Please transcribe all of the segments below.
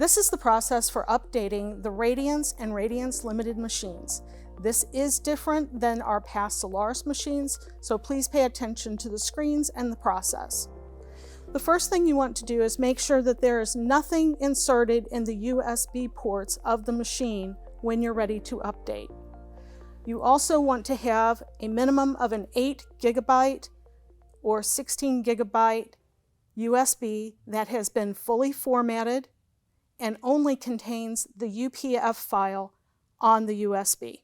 This is the process for updating the Radiance and Radiance Limited machines. This is different than our past Solaris machines, so please pay attention to the screens and the process. The first thing you want to do is make sure that there is nothing inserted in the USB ports of the machine when you're ready to update. You also want to have a minimum of an 8 GB or 16 GB USB that has been fully formatted and only contains the UPF file on the USB.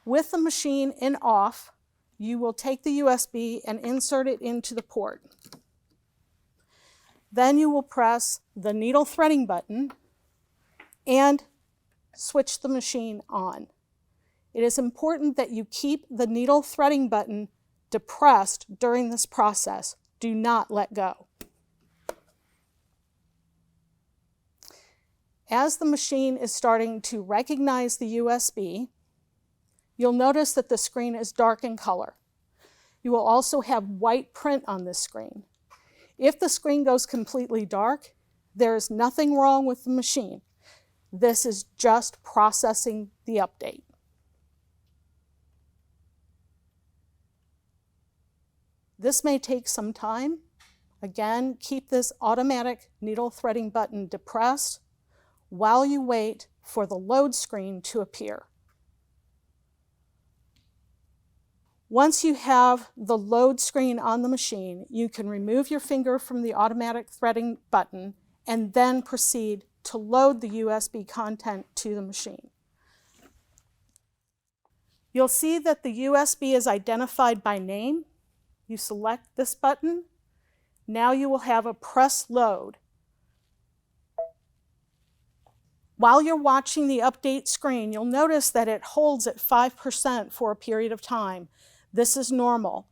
With the machine in off, you will take the USB and insert it into the port. Then you will press the needle threading button and switch the machine on. It is important that you keep the needle threading button depressed during this process. Do not let go. As the machine is starting to recognize the USB, you'll notice that the screen is dark in color. You will also have white print on this screen. If the screen goes completely dark, there is nothing wrong with the machine. This is just processing the update. This may take some time. Again, keep this automatic needle threading button depressed while you wait for the load screen to appear. Once you have the load screen on the machine, you can remove your finger from the automatic threading button and then proceed to load the USB content to the machine. You'll see that the USB is identified by name. You select this button. Now you will have a press load. While you're watching the update screen, you'll notice that it holds at 5% for a period of time. This is normal.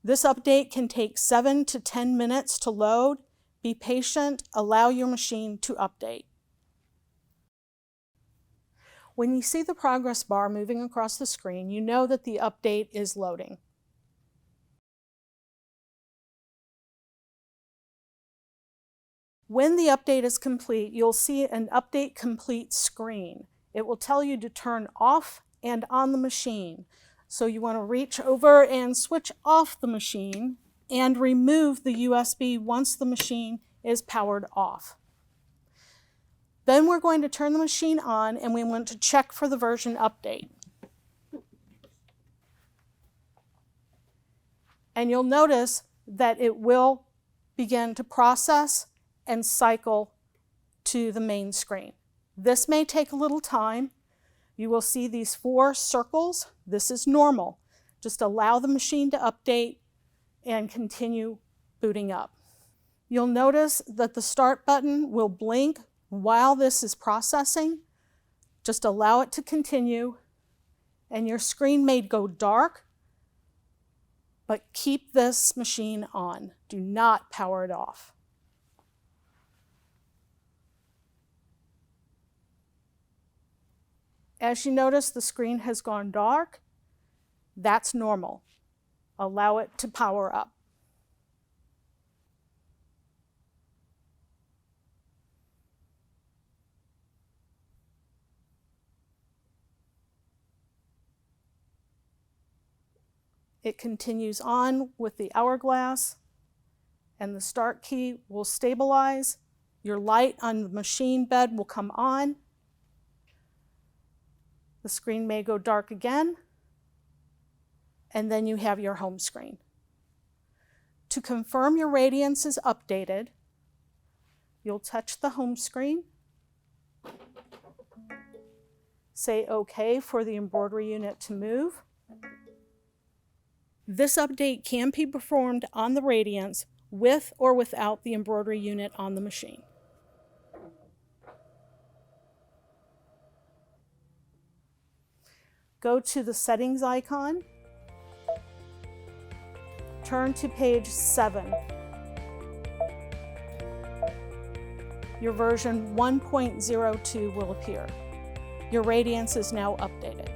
This update can take 7 to 10 minutes to load. Be patient, allow your machine to update. When you see the progress bar moving across the screen, you know that the update is loading. When the update is complete, you'll see an Update Complete screen. It will tell you to turn off and on the machine. So you want to reach over and switch off the machine and remove the USB once the machine is powered off. Then we're going to turn the machine on and we want to check for the version update. And you'll notice that it will begin to process and cycle to the main screen. This may take a little time. You will see these 4 circles. This is normal. Just allow the machine to update and continue booting up. You'll notice that the start button will blink while this is processing. Just allow it to continue, and your screen may go dark, but keep this machine on. Do not power it off. As you notice, the screen has gone dark. That's normal. Allow it to power up. It continues on with the hourglass, and the start key will stabilize. Your light on the machine bed will come on. The screen may go dark again, and then you have your home screen. To confirm your Radiance is updated, you'll touch the home screen, say OK for the embroidery unit to move. This update can be performed on the Radiance with or without the embroidery unit on the machine. Go to the settings icon, turn to page 7. Your version 1.02 will appear. Your Radiance is now updated.